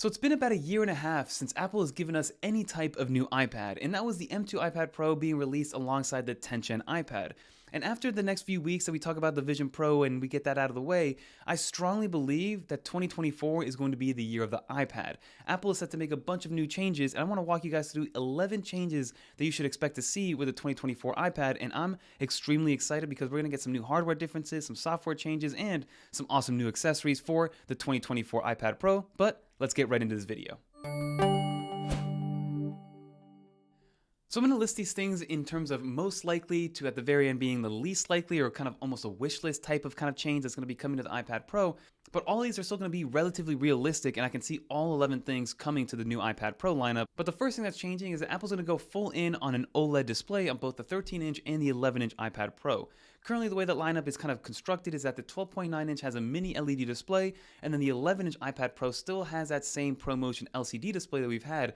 So it's been about a year and a half since Apple has given us any type of new iPad, and that was the M2 iPad Pro being released alongside the 10th Gen iPad. And after the next few weeks that we talk about the Vision Pro and we get that out of the way, I strongly believe that 2024 is going to be the year of the iPad. Apple is set to make a bunch of new changes, and I want to walk you guys through 11 changes that you should expect to see with the 2024 iPad, and I'm extremely excited because we're going to get some new hardware differences, some software changes, and some awesome new accessories for the 2024 iPad Pro, but let's get right into this video. So I'm going to list these things in terms of most likely to at the very end being the least likely, or kind of almost a wish list type of change that's going to be coming to the iPad Pro. But all these are still going to be relatively realistic, and I can see all 11 things coming to the new iPad Pro lineup. But the first thing that's changing is that Apple's going to go full in on an OLED display on both the 13-inch and the 11-inch iPad Pro. Currently, the way that lineup is kind of constructed is that the 12.9-inch has a mini LED display, and then the 11-inch iPad Pro still has that same ProMotion LCD display that we've had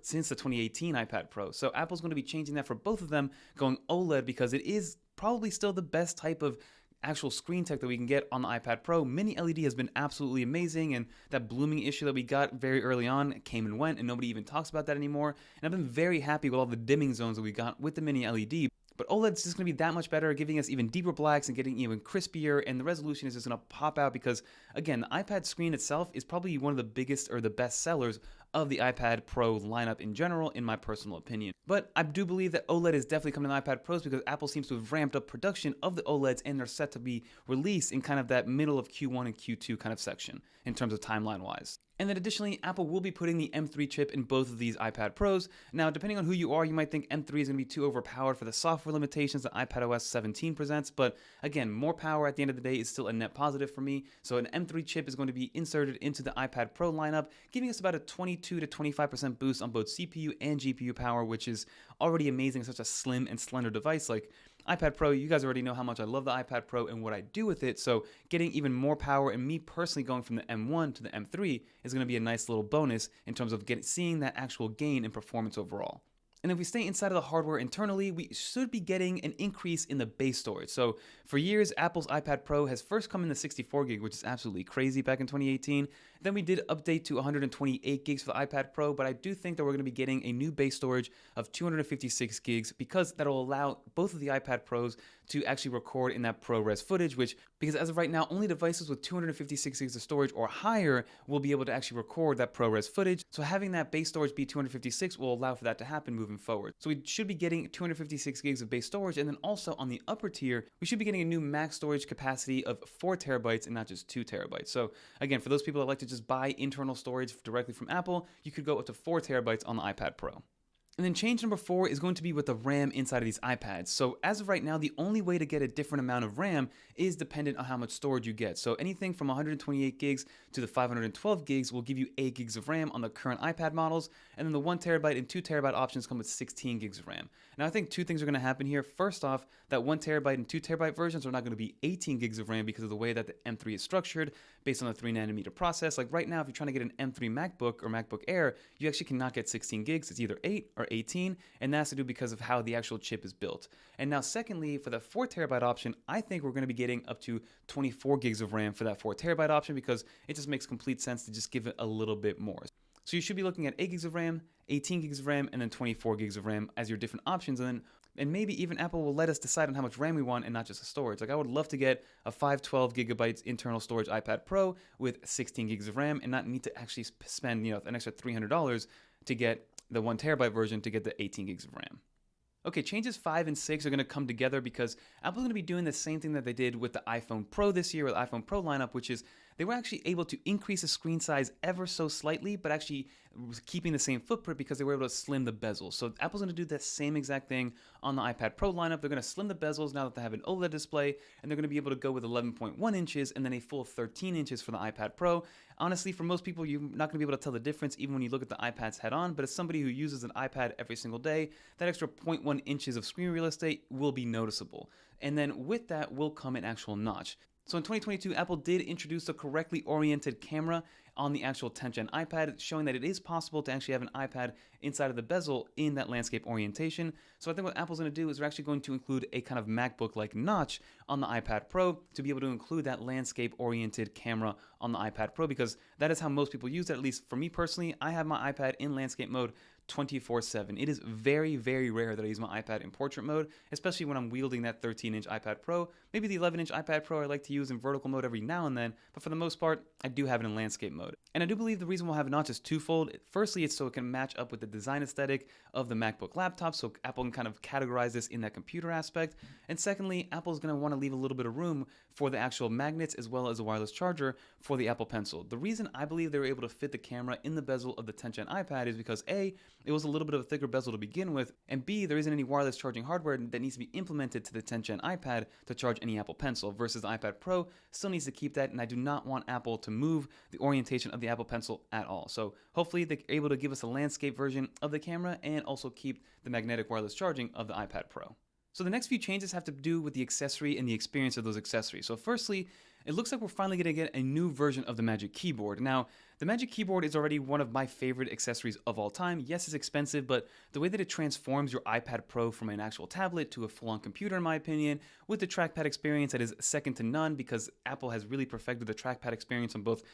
since the 2018 iPad Pro. So Apple's going to be changing that for both of them, going OLED, because it is probably still the best type of actual screen tech that we can get on the iPad Pro. Mini LED has been absolutely amazing, and that blooming issue that we got very early on came and went, and nobody even talks about that anymore. And I've been very happy with all the dimming zones that we got with the mini LED. But OLED's just going to be that much better, giving us even deeper blacks and getting even crispier, and the resolution is just going to pop out because, again, the iPad screen itself is probably one of the biggest or the best sellers of the iPad Pro lineup in general, in my personal opinion. But I do believe that OLED is definitely coming to iPad Pros because Apple seems to have ramped up production of the OLEDs, and they're set to be released in kind of that middle of Q1 and Q2 kind of section in terms of timeline-wise. And then additionally, Apple will be putting the M3 chip in both of these iPad Pros. Now, depending on who you are, you might think M3 is going to be too overpowered for the software limitations that iPadOS 17 presents, but again, more power at the end of the day is still a net positive for me. So an M3 chip is going to be inserted into the iPad Pro lineup, giving us about a 22 to 25% boost on both CPU and GPU power, which is already amazing, such a slim and slender device like iPad Pro. You guys already know how much I love the iPad Pro and what I do with it, so getting even more power and me personally going from the M1 to the M3 is going to be a nice little bonus in terms of seeing that actual gain in performance overall. And if we stay inside of the hardware internally, we should be getting an increase in the base storage. So for years, Apple's iPad Pro has first come in the 64 gig, which is absolutely crazy back in 2018. Then we did update to 128 gigs for the iPad Pro, but I do think that we're going to be getting a new base storage of 256 gigs because that'll allow both of the iPad Pros to actually record in that ProRes footage, because as of right now, only devices with 256 gigs of storage or higher will be able to actually record that ProRes footage. So having that base storage be 256 will allow for that to happen moving forward. So we should be getting 256 gigs of base storage, and then also on the upper tier, we should be getting a new max storage capacity of 4 terabytes and not just 2 terabytes. So again, for those people that like to just buy internal storage directly from Apple, you could go up to 4 terabytes on the iPad Pro. And then change number 4 is going to be with the RAM inside of these iPads. So as of right now, the only way to get a different amount of RAM is dependent on how much storage you get. So anything from 128 gigs to the 512 gigs will give you 8 gigs of RAM on the current iPad models. And then the 1 terabyte and 2 terabyte options come with 16 gigs of RAM. Now I think two things are going to happen here. First off, that 1 terabyte and 2 terabyte versions are not going to be 18 gigs of RAM because of the way that the M3 is structured based on the 3nm process. Like right now, if you're trying to get an M3 MacBook or MacBook Air, you actually cannot get 16 gigs. It's either 8 or 18, and that's to do because of how the actual chip is built. And now secondly, for the 4 terabyte option, I think we're going to be getting up to 24 gigs of RAM for that 4 terabyte option because it just makes complete sense to just give it a little bit more. So you should be looking at 8 gigs of RAM, 18 gigs of RAM, and then 24 gigs of RAM as your different options. And maybe even Apple will let us decide on how much RAM we want and not just the storage. Like I would love to get a 512 gigabytes internal storage iPad Pro with 16 gigs of RAM and not need to actually spend an extra $300 to get the 1 terabyte version to get the 18 gigs of RAM. Okay, changes 5 and 6 are going to come together because Apple's going to be doing the same thing that they did with the iPhone Pro this year, with the iPhone Pro lineup, which is they were actually able to increase the screen size ever so slightly, but actually keeping the same footprint because they were able to slim the bezels. So Apple's going to do the same exact thing on the iPad Pro lineup. They're going to slim the bezels now that they have an OLED display, and they're going to be able to go with 11.1 inches and then a full 13 inches for the iPad Pro. Honestly, for most people, you're not going to be able to tell the difference even when you look at the iPads head on, but as somebody who uses an iPad every single day, that extra 0.1 inches of screen real estate will be noticeable. And then with that will come an actual notch. So in 2022, Apple did introduce a correctly oriented camera, on the actual 10th gen iPad, showing that it is possible to actually have an iPad inside of the bezel in that landscape orientation. So I think what Apple's going to do is they're actually going to include a kind of MacBook-like notch on the iPad Pro to be able to include that landscape-oriented camera on the iPad Pro, because that is how most people use it. At least for me personally, I have my iPad in landscape mode 24/7. It is very, very rare that I use my iPad in portrait mode, especially when I'm wielding that 13-inch iPad Pro. Maybe the 11-inch iPad Pro I like to use in vertical mode every now and then, but for the most part, I do have it in landscape mode. And I do believe the reason we'll have a notch is twofold. Firstly, it's so it can match up with the design aesthetic of the MacBook laptop, so Apple can kind of categorize this in that computer aspect. And secondly, Apple's going to want to leave a little bit of room for the actual magnets as well as a wireless charger for the Apple Pencil. The reason I believe they were able to fit the camera in the bezel of the 10th gen iPad is because A, it was a little bit of a thicker bezel to begin with, and B, there isn't any wireless charging hardware that needs to be implemented to the 10th gen iPad to charge any Apple Pencil, versus the iPad Pro still needs to keep that, and I do not want Apple to move the orientation of the Apple Pencil at all. So hopefully they're able to give us a landscape version of the camera and also keep the magnetic wireless charging of the iPad Pro. So the next few changes have to do with the accessory and the experience of those accessories. So firstly, it looks like we're finally going to get a new version of the Magic Keyboard. Now, the Magic Keyboard is already one of my favorite accessories of all time. Yes, it's expensive, but the way that it transforms your iPad Pro from an actual tablet to a full-on computer, in my opinion, with the trackpad experience that is second to none, because Apple has really perfected the trackpad experience on both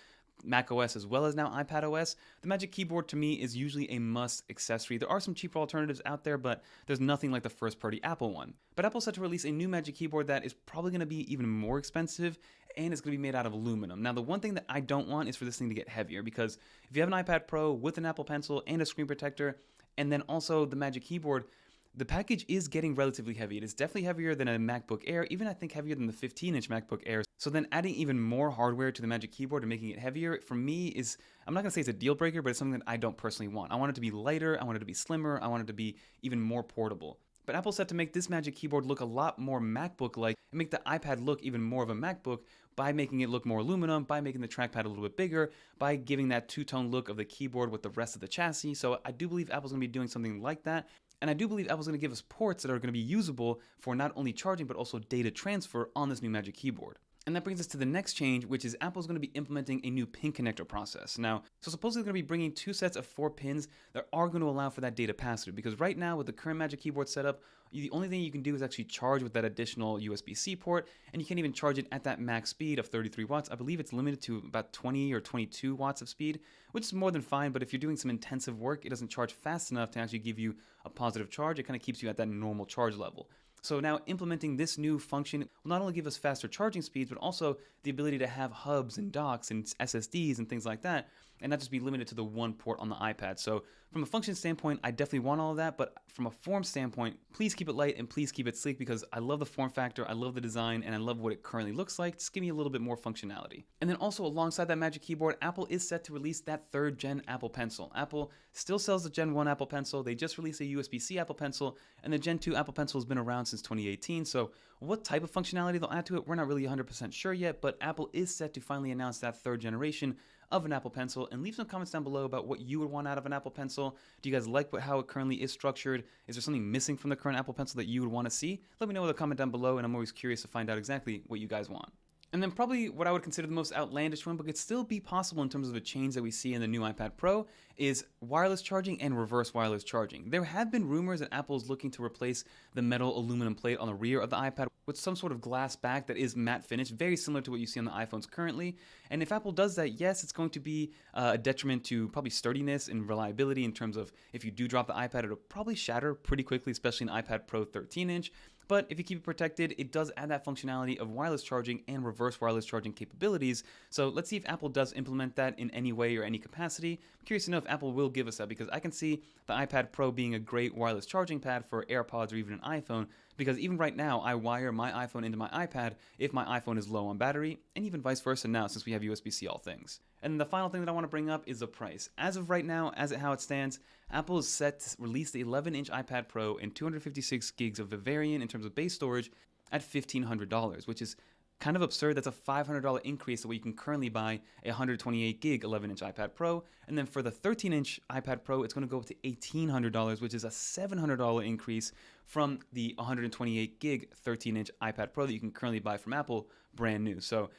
macOS as well as now iPadOS, the Magic Keyboard to me is usually a must accessory. There are some cheaper alternatives out there, but there's nothing like the first-party Apple one. But Apple's set to release a new Magic Keyboard that is probably going to be even more expensive, and it's going to be made out of aluminum. Now, the one thing that I don't want is for this thing to get heavier, because if you have an iPad Pro with an Apple Pencil and a screen protector, and then also the Magic Keyboard, the package is getting relatively heavy. It is definitely heavier than a MacBook Air, even I think heavier than the 15-inch MacBook Air. So then adding even more hardware to the Magic Keyboard and making it heavier, for me is, I'm not going to say it's a deal breaker, but it's something that I don't personally want. I want it to be lighter, I want it to be slimmer, I want it to be even more portable. But Apple's set to make this Magic Keyboard look a lot more MacBook-like and make the iPad look even more of a MacBook by making it look more aluminum, by making the trackpad a little bit bigger, by giving that two-tone look of the keyboard with the rest of the chassis. So I do believe Apple's going to be doing something like that. And I do believe Apple's going to give us ports that are going to be usable for not only charging but also data transfer on this new Magic Keyboard. And that brings us to the next change, which is Apple's going to be implementing a new pin connector process. Now, so supposedly they're going to be bringing two sets of 4 pins that are going to allow for that data pass-through, because right now with the current Magic Keyboard setup, the only thing you can do is actually charge with that additional USB-C port, and you can't even charge it at that max speed of 33 watts. I believe it's limited to about 20 or 22 watts of speed, which is more than fine, but if you're doing some intensive work, it doesn't charge fast enough to actually give you a positive charge. It kind of keeps you at that normal charge level. So now implementing this new function will not only give us faster charging speeds, but also the ability to have hubs and docks and SSDs and things like that, and not just be limited to the one port on the iPad. So from a function standpoint, I definitely want all of that, but from a form standpoint, please keep it light and please keep it sleek, because I love the form factor, I love the design, and I love what it currently looks like. Just give me a little bit more functionality. And then also alongside that Magic Keyboard, Apple is set to release that 3rd gen Apple Pencil. Apple still sells the Gen 1 Apple Pencil. They just released a USB-C Apple Pencil, and the Gen 2 Apple Pencil has been around since 2018. So what type of functionality they'll add to it, we're not really 100% sure yet, but Apple is set to finally announce that 3rd generation of an Apple Pencil. And leave some comments down below about what you would want out of an Apple Pencil. Do you guys like how it currently is structured? Is there something missing from the current Apple Pencil that you would want to see? Let me know with a comment down below, and I'm always curious to find out exactly what you guys want. And then probably what I would consider the most outlandish one, but could still be possible in terms of a change that we see in the new iPad Pro, is wireless charging and reverse wireless charging. There have been rumors that Apple is looking to replace the metal aluminum plate on the rear of the iPad with some sort of glass back that is matte finish, very similar to what you see on the iPhones currently. And if Apple does that, yes, it's going to be a detriment to probably sturdiness and reliability in terms of if you do drop the iPad, it'll probably shatter pretty quickly, especially an iPad Pro 13-inch. But if you keep it protected, it does add that functionality of wireless charging and reverse wireless charging capabilities. So let's see if Apple does implement that in any way or any capacity. I'm curious to know if Apple will give us that, because I can see the iPad Pro being a great wireless charging pad for AirPods or even an iPhone, because even right now, I wire my iPhone into my iPad if my iPhone is low on battery, and even vice versa now since we have USB-C all things. And then the final thing that I want to bring up is the price. As of right now, how it stands, Apple is set to release the 11-inch iPad Pro and 256 gigs of the variant in terms of base storage at $1,500, which is kind of absurd. That's a $500 increase to what you can currently buy a 128 gig 11-inch iPad Pro. And then for the 13-inch iPad Pro, it's going to go up to $1,800, which is a $700 increase from the 128 gig 13-inch iPad Pro that you can currently buy from Apple brand new. So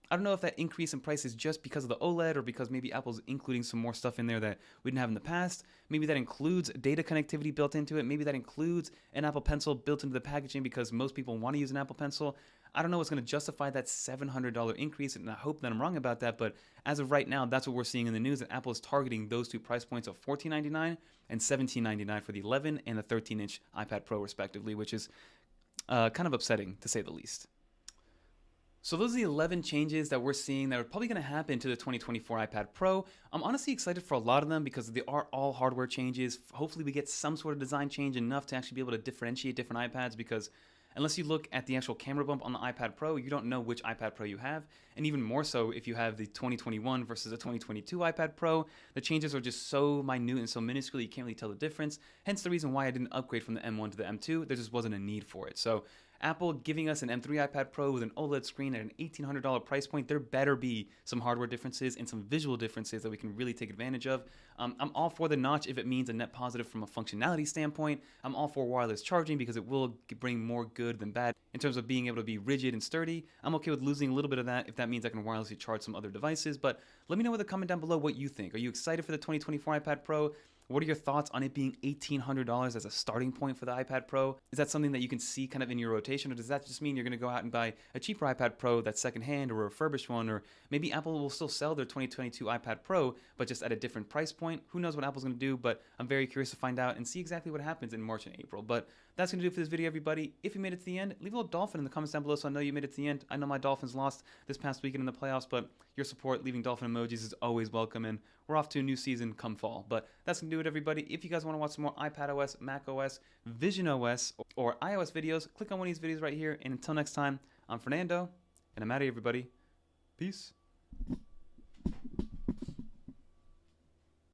I don't know if that increase in price is just because of the OLED or because maybe Apple's including some more stuff in there that we didn't have in the past. Maybe that includes data connectivity built into it. Maybe that includes an Apple Pencil built into the packaging because most people want to use an Apple Pencil. I don't know what's going to justify that $700 increase, and I hope that I'm wrong about that, but as of right now, that's what we're seeing in the news, that Apple is targeting those two price points of $1499 and $1799 for the 11 and the 13-inch iPad Pro respectively, which is kind of upsetting to say the least. So those are the 11 changes that we're seeing that are probably going to happen to the 2024 iPad Pro. I'm honestly excited for a lot of them because they are all hardware changes. Hopefully we get some sort of design change enough to actually be able to differentiate different iPads, because unless you look at the actual camera bump on the iPad Pro, you don't know which iPad Pro you have. And even more so if you have the 2021 versus the 2022 iPad Pro, the changes are just so minute and so minuscule you can't really tell the difference. Hence the reason why I didn't upgrade from the M1 to the M2. There just wasn't a need for it. So Apple giving us an M3 iPad Pro with an OLED screen at an $1,800 price point, there better be some hardware differences and some visual differences that we can really take advantage of. I'm all for the notch if it means a net positive from a functionality standpoint. I'm all for wireless charging because it will bring more good than bad in terms of being able to be rigid and sturdy. I'm okay with losing a little bit of that if that means I can wirelessly charge some other devices. But let me know in the comment down below what you think. Are you excited for the 2024 iPad Pro? What are your thoughts on it being $1,800 as a starting point for the iPad Pro? Is that something that you can see kind of in your rotation, or does that just mean you're going to go out and buy a cheaper iPad Pro that's secondhand or a refurbished one? Or maybe Apple will still sell their 2022 iPad Pro, but just at a different price point. Who knows what Apple's going to do, but I'm very curious to find out and see exactly what happens in March and April. But that's going to do it for this video, everybody. If you made it to the end, leave a little dolphin in the comments down below so I know you made it to the end. I know my Dolphins lost this past weekend in the playoffs, but your support, leaving dolphin emojis, is always welcome, and we're off to a new season come fall. But that's going to do it, everybody. If you guys want to watch some more iPadOS, macOS, VisionOS, or iOS videos, click on one of these videos right here. And until next time, I'm Fernando, and I'm out of here, everybody. Peace.